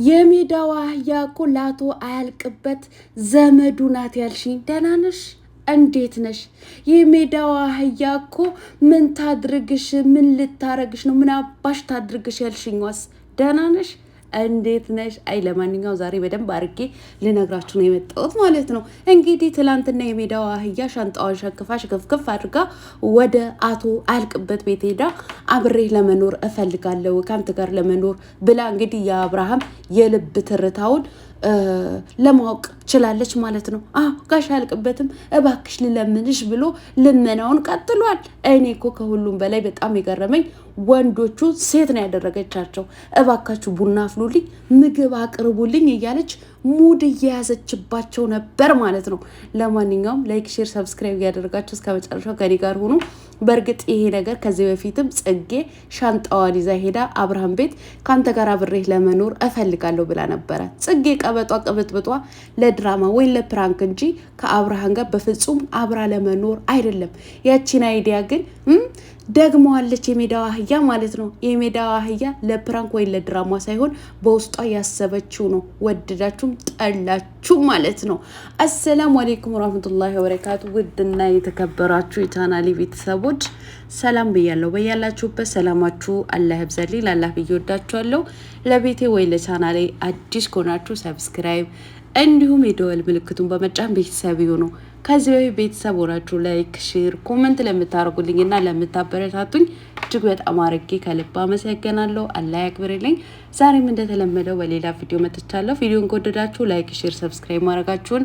የሜዳዋ አህያ እኮ ላቶ አያልቅበት ዘመዱ ናት ያልሽኝ፣ ደህና ነሽ? እንዴት ነሽ? የሜዳዋ አህያ እኮ ምን ታድርግሽ? ምን ልታረግሽ ነው? ምን አባሽ ታድርግሽ ያልሽኝዋስ ደህና ነሽ? እንዴት ነሽ? አይ ለማንኛውም ዛሬ በደንብ አድርጌ ልነግራችሁ ነው የመጣሁት ማለት ነው። እንግዲህ ትላንትና የሜዳዋ አህያ ሻንጣዋን ሸክፋ ሽክፍክፍ አድርጋ ወደ አቶ አያልቅበት ቤት ሄዳ አብሬህ ለመኖር እፈልጋለሁ ከአንተ ጋር ለመኖር ብላ እንግዲህ የአብርሃም የልብ ትርታውን ለማወቅ ችላለች ማለት ነው። ጋሽ አያልቅበትም እባክሽ ልለምንሽ ብሎ ልመናውን ቀጥሏል። እኔ እኮ ከሁሉም በላይ በጣም የገረመኝ ወንዶቹ ሴት ነው ያደረገቻቸው። እባካችሁ ቡና አፍሉልኝ፣ ምግብ አቅርቡልኝ እያለች ሙድ እየያዘችባቸው ነበር ማለት ነው። ለማንኛውም ላይክ፣ ሼር፣ ሰብስክራይብ እያደረጋችሁ እስከ መጨረሻው ከኔ ጋር ሆኑ። በእርግጥ ይሄ ነገር ከዚህ በፊትም ጽጌ ሻንጣዋን ይዛ ሄዳ አብርሃም ቤት ከአንተ ጋር አብሬህ ለመኖር እፈልጋለሁ ብላ ነበረ። ጽጌ ቀበጧ ቅብጥብጧ ለድራማ ወይ ለፕራንክ እንጂ ከአብርሃም ጋር በፍጹም አብራ ለመኖር አይደለም። ያቺን አይዲያ ግን ደግመዋለች የሜዳዋ አህያ ማለት ነው። የሜዳዋ አህያ ለፕራንክ ወይ ለድራማ ሳይሆን በውስጧ ያሰበችው ነው። ወደዳችሁም ጠላችሁ ማለት ነው። አሰላሙ አሌይኩም ወራህመቱላሂ ወበረካቱ። ውድና የተከበራችሁ የቻናሌ ቤተሰቦች ሰላም ብያለሁ። በያላችሁበት ሰላማችሁ አላህ ይብዛልኝ። ላላህ ብዬ ወዳችኋለሁ። ለቤቴ ወይ ለቻናሌ አዲስ ከሆናችሁ ሰብስክራይብ እንዲሁም የደወል ምልክቱን በመጫን ቤተሰብ ይሁኑ። ከዚህ በፊት ቤተሰብ ሆናችሁ ላይክ፣ ሼር፣ ኮመንት ለምታደርጉልኝ እና ለምታበረታቱኝ እጅግ በጣም አድርጌ ከልብ አመሰግናለሁ። አላህ ያክብርልኝ። ዛሬም እንደተለመደው በሌላ ቪዲዮ መጥቻለሁ። ቪዲዮን ከወደዳችሁ ላይክ፣ ሼር፣ ሰብስክራይብ ማድረጋችሁን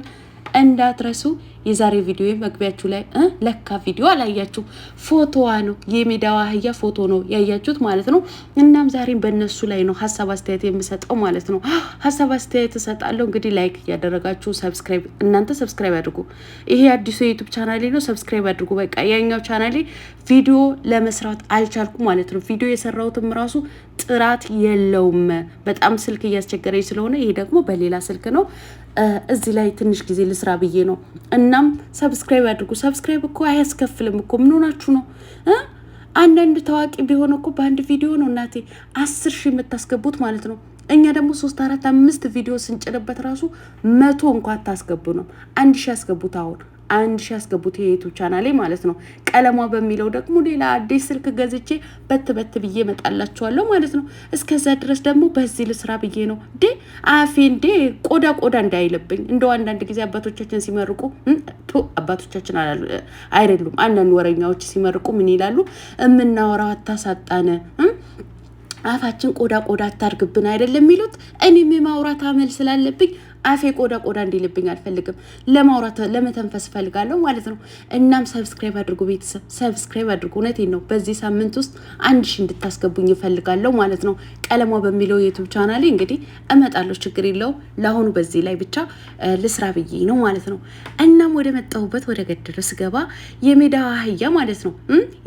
እንዳትረሱ። የዛሬ ቪዲዮ መግቢያችሁ ላይ ለካ ቪዲዮ አላያችሁ፣ ፎቶዋ ነው የሜዳዋ አህያ ፎቶ ነው ያያችሁት ማለት ነው። እናም ዛሬም በእነሱ ላይ ነው ሀሳብ አስተያየት የምሰጠው ማለት ነው። ሀሳብ አስተያየት እሰጣለሁ። እንግዲህ ላይክ እያደረጋችሁ ሰብስክራይብ፣ እናንተ ሰብስክራይብ አድርጉ። ይሄ አዲሱ የዩቱብ ቻናሌ ነው፣ ሰብስክራይብ አድርጉ። በቃ ያኛው ቻናሌ ቪዲዮ ለመስራት አልቻልኩ ማለት ነው። ቪዲዮ የሰራሁትም ራሱ ጥራት የለውም። በጣም ስልክ እያስቸገረኝ ስለሆነ ይሄ ደግሞ በሌላ ስልክ ነው። እዚህ ላይ ትንሽ ጊዜ ልስራ ብዬ ነው። እናም ሰብስክራይብ አድርጉ። ሰብስክራይብ እኮ አያስከፍልም እኮ ምን ሆናችሁ ነው? አንዳንድ ታዋቂ ቢሆን እኮ በአንድ ቪዲዮ ነው እናቴ 10 ሺህ የምታስገቡት ማለት ነው። እኛ ደግሞ 3፣ 4፣ 5 ቪዲዮ ስንጭንበት ራሱ 100 እንኳን አታስገቡ ነው። 1000 ያስገቡት። አሁን 1000 ያስገቡት የዩቱብ ቻናሌ ማለት ነው። ቀለሟ በሚለው ደግሞ ሌላ አዲስ ስልክ ገዝቼ በት ብዬ መጣላችኋለሁ ማለት ነው። እስከዛ ድረስ ደግሞ በዚህ ልስራ ብዬ ነው። አፌ ቆዳ እንዳይለብኝ። እንደው አንዳንድ ጊዜ አባቶቻችን ሲመርቁ አባቶቻችን አይደሉም፣ አንዳንድ ወረኛዎች ሲመርቁ ምን ይላሉ? የምናወራው አታሳጣን፣ አፋችን ቆዳ አታርግብን አይደለም የሚሉት። እኔም የማውራት አመል ስላለብኝ አፌ ቆዳ እንዲልብኝ አልፈልግም። ለማውራት ለመተንፈስ ፈልጋለሁ ማለት ነው። እናም ሰብስክራይብ አድርጉ ቤተሰብ፣ ሰብስክራይብ አድርጉ። እውነቴን ነው። በዚህ ሳምንት ውስጥ 1000 እንድታስገቡኝ እፈልጋለሁ ማለት ነው። ቀለሟ በሚለው የዩቱብ ቻናሌ እንግዲህ እመጣለሁ፣ ችግር የለው። ለአሁኑ በዚህ ላይ ብቻ ልስራ ብዬ ነው ማለት ነው። እናም ወደ መጣሁበት ወደ ገደለው ስገባ የሜዳዋ አህያ ማለት ነው።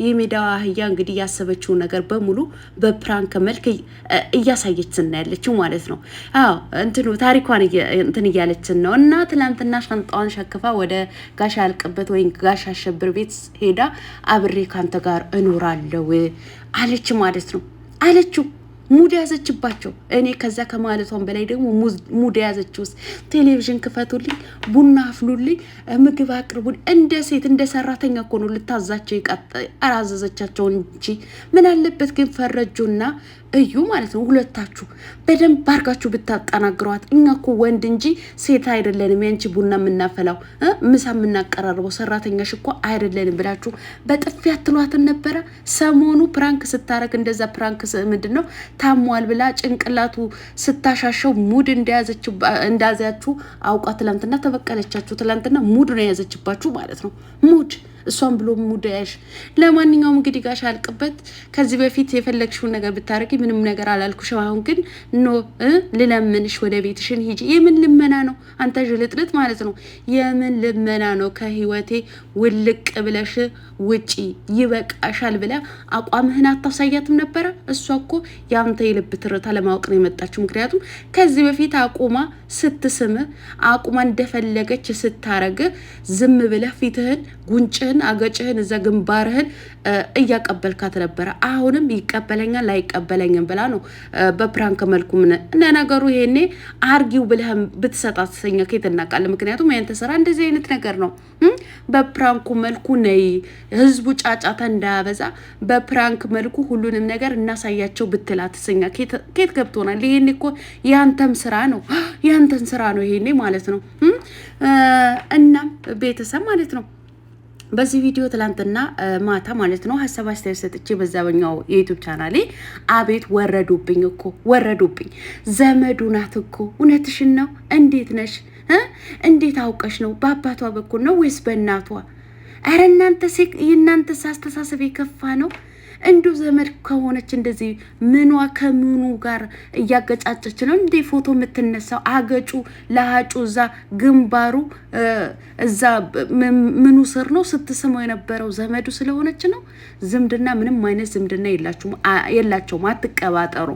የሜዳዋ አህያ እንግዲህ ያሰበችውን ነገር በሙሉ በፕራንክ መልክ እያሳየች እናያለችው ማለት ነው። እንትኑ ታሪኳን እንትን እያለችን ነው። እና ትላንትና ሻንጣዋን ሸክፋ ወደ ጋሽ አያልቅበት ወይም ጋሽ አሸብር ቤት ሄዳ አብሬ ካንተ ጋር እኖራለሁ አለች ማለት ነው። አለችው ሙድ ያዘችባቸው። እኔ ከዛ ከማለቷን በላይ ደግሞ ሙድ ያዘችውስ ቴሌቪዥን ክፈቱልኝ፣ ቡና አፍሉልኝ፣ ምግብ አቅርቡልኝ። እንደ ሴት እንደ ሰራተኛ እኮ ነው ልታዛቸው አራዘዘቻቸው እንጂ ምን አለበት ግን ፈረጁና እዩ ማለት ነው። ሁለታችሁ በደንብ አርጋችሁ ብታጠናግሯት። እኛ እኮ ወንድ እንጂ ሴት አይደለንም። ያንቺ ቡና የምናፈላው ምሳ የምናቀራርበው ሰራተኛሽ እኮ አይደለንም ብላችሁ በጥፊ አትሏትን ነበረ። ሰሞኑ ፕራንክ ስታረግ እንደዛ ፕራንክ ምንድን ነው ታሟል ብላ ጭንቅላቱ ስታሻሸው ሙድ እንዳያዛችሁ አውቃ ትላንትና ተበቀለቻችሁ። ትላንትና ሙድ ነው የያዘችባችሁ ማለት ነው። ሙድ እሷን ብሎ ሙድ ያሽ። ለማንኛውም እንግዲህ ጋሽ አያልቅበት ከዚህ በፊት የፈለግሽውን ነገር ብታረጊ ምንም ነገር አላልኩሽም። አሁን ግን ልለምንሽ ወደ ቤትሽን ሂጂ። የምን ልመና ነው አንተ ጅልጥልጥ ማለት ነው። የምን ልመና ነው? ከህይወቴ ውልቅ ብለሽ ውጪ ይበቃሻል ብላ አቋምህን አታሳያትም ነበረ? እሷ እኮ የአንተ የልብ ትርታ ለማወቅ ነው የመጣችው። ምክንያቱም ከዚህ በፊት አቁማ ስትስም አቁማ እንደፈለገች ስታረግ ዝም ብለህ ፊትህን ጉንጭህን አገጭህን እዛ ግንባርህን እያቀበልካት ነበረ። አሁንም ይቀበለኛል ላይቀበለኝም ብላ ነው በፕራንክ መልኩ ምን ነገሩ። ይሄኔ አርጊው ብለህም ብትሰጣት ሰኛ ከየት እናውቃለን? ምክንያቱም ያንተ ስራ እንደዚህ አይነት ነገር ነው። በፕራንኩ መልኩ ነይ፣ ህዝቡ ጫጫታ እንዳያበዛ በፕራንክ መልኩ ሁሉንም ነገር እናሳያቸው ብትላት ሰኛ ከየት ገብቶናል? ይሄኔ እኮ ያንተም ስራ ነው፣ ያንተን ስራ ነው ይሄኔ ማለት ነው። እናም ቤተሰብ ማለት ነው በዚህ ቪዲዮ ትላንትና ማታ ማለት ነው ሀሳብ አስተያየት ሰጥቼ በዛኛው የዩቲዩብ ቻናሌ አቤት ወረዱብኝ እኮ ወረዱብኝ። ዘመዱ ናት እኮ እውነትሽን ነው። እንዴት ነሽ? እንዴት አውቀሽ ነው? በአባቷ በኩል ነው ወይስ በእናቷ? አረ እናንተ አስተሳሰብ የከፋ ነው። እንዱ ዘመድ ከሆነች እንደዚህ ምኗ ከምኑ ጋር እያገጫጨች ነው እንዴ ፎቶ የምትነሳው? አገጩ ለሀጩ እዛ ግንባሩ እዛ ምኑ ስር ነው ስትስመው የነበረው ዘመዱ ስለሆነች ነው። ዝምድና ምንም አይነት ዝምድና የላቸውም። አትቀባጠሩ።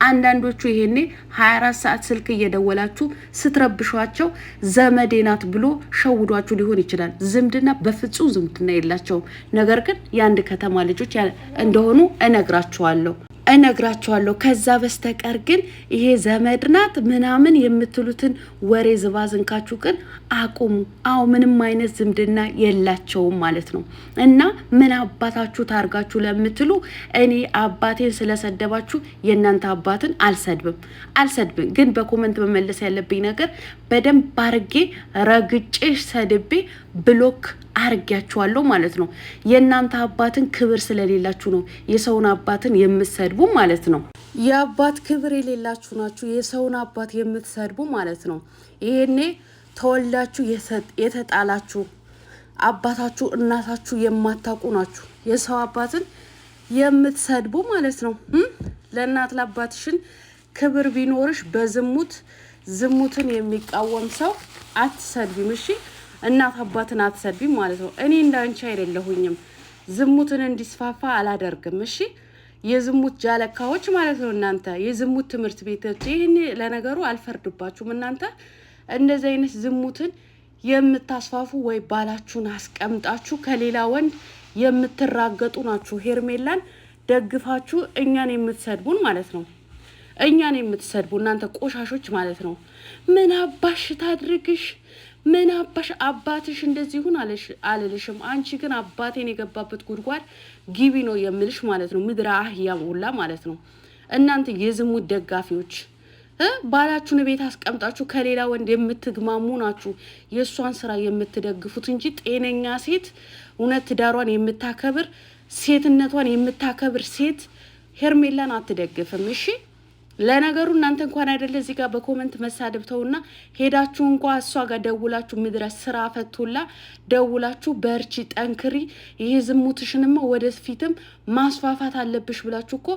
አንዳንዶቹ ይሄኔ 24 ሰዓት ስልክ እየደወላችሁ ስትረብሿቸው ዘመዴ ናት ብሎ ሸውዷችሁ ሊሆን ይችላል። ዝምድና በፍጹም ዝምድና የላቸውም። ነገር ግን የአንድ ከተማ ልጆች እንደሆኑ እነግራችኋለሁ። ከዛ በስተቀር ግን ይሄ ዘመድ ናት ምናምን የምትሉትን ወሬ ዝባዝንካችሁ ግን አቁሙ። አዎ ምንም አይነት ዝምድና የላቸውም ማለት ነው። እና ምን አባታችሁ ታርጋችሁ ለምትሉ እኔ አባቴን ስለሰደባችሁ የእናንተ አባትን አልሰድብም። ግን በኮመንት መመለስ ያለብኝ ነገር በደንብ አርጌ ረግጬ ሰድቤ ብሎክ አርጊያችኋለሁ ማለት ነው። የእናንተ አባትን ክብር ስለሌላችሁ ነው የሰውን አባትን የምትሰድቡ ማለት ነው። የአባት ክብር የሌላችሁ ናችሁ የሰውን አባት የምትሰድቡ ማለት ነው። ይሄኔ ተወልዳችሁ የተጣላችሁ አባታችሁ እናታችሁ የማታውቁ ናችሁ የሰው አባትን የምትሰድቡ ማለት ነው። ለእናት ለአባትሽን ክብር ቢኖርሽ ዝሙትን የሚቃወም ሰው አትሰድቢም። እሺ እናት አባትን አትሰድቢም ማለት ነው። እኔ እንዳንቺ አይደለሁኝም። ዝሙትን እንዲስፋፋ አላደርግም። እሺ የዝሙት ጃለካዎች ማለት ነው እናንተ የዝሙት ትምህርት ቤቶች። ይሄን ለነገሩ አልፈርድባችሁም። እናንተ እንደዚህ አይነት ዝሙትን የምታስፋፉ ወይ ባላችሁን አስቀምጣችሁ ከሌላ ወንድ የምትራገጡ ናችሁ። ሄርሜላን ደግፋችሁ እኛን የምትሰድቡን ማለት ነው። እኛን የምትሰድቡ እናንተ ቆሻሾች ማለት ነው። ምን አባሽ ታድርግሽ? ምን አባሽ አባትሽ እንደዚህ ይሁን አልልሽም። አንቺ ግን አባቴን የገባበት ጉድጓድ ግቢ ነው የምልሽ ማለት ነው። ምድረ አህያ ሁላ ማለት ነው። እናንተ የዝሙት ደጋፊዎች ባላችሁን ቤት አስቀምጣችሁ ከሌላ ወንድ የምትግማሙ ናችሁ። የእሷን ስራ የምትደግፉት እንጂ ጤነኛ ሴት እውነት ትዳሯን የምታከብር ሴትነቷን የምታከብር ሴት ሄርሜላን አትደግፍም። እሺ ለነገሩ እናንተ እንኳን አይደለ እዚህ ጋር በኮመንት መሳደብተውና ሄዳችሁ እንኳን እሷ ጋር ደውላችሁ ምድረ ስራ ፈቱላ ደውላችሁ በርቺ ጠንክሪ ይሄ ዝሙትሽንማ ወደፊትም ማስፋፋት አለብሽ ብላችሁ እኮ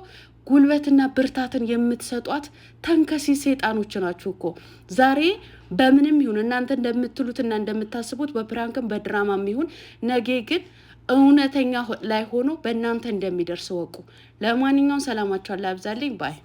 ጉልበትና ብርታትን የምትሰጧት ተንከሲ ሴጣኖች ናችሁ እኮ። ዛሬ በምንም ይሁን እናንተ እንደምትሉትና እንደምታስቡት በፕራንክም በድራማም ይሁን ነገ ግን እውነተኛ ላይ ሆኖ በእናንተ እንደሚደርስ ወቁ። ለማንኛውም ሰላማችሁ አላብዛልኝ ባይ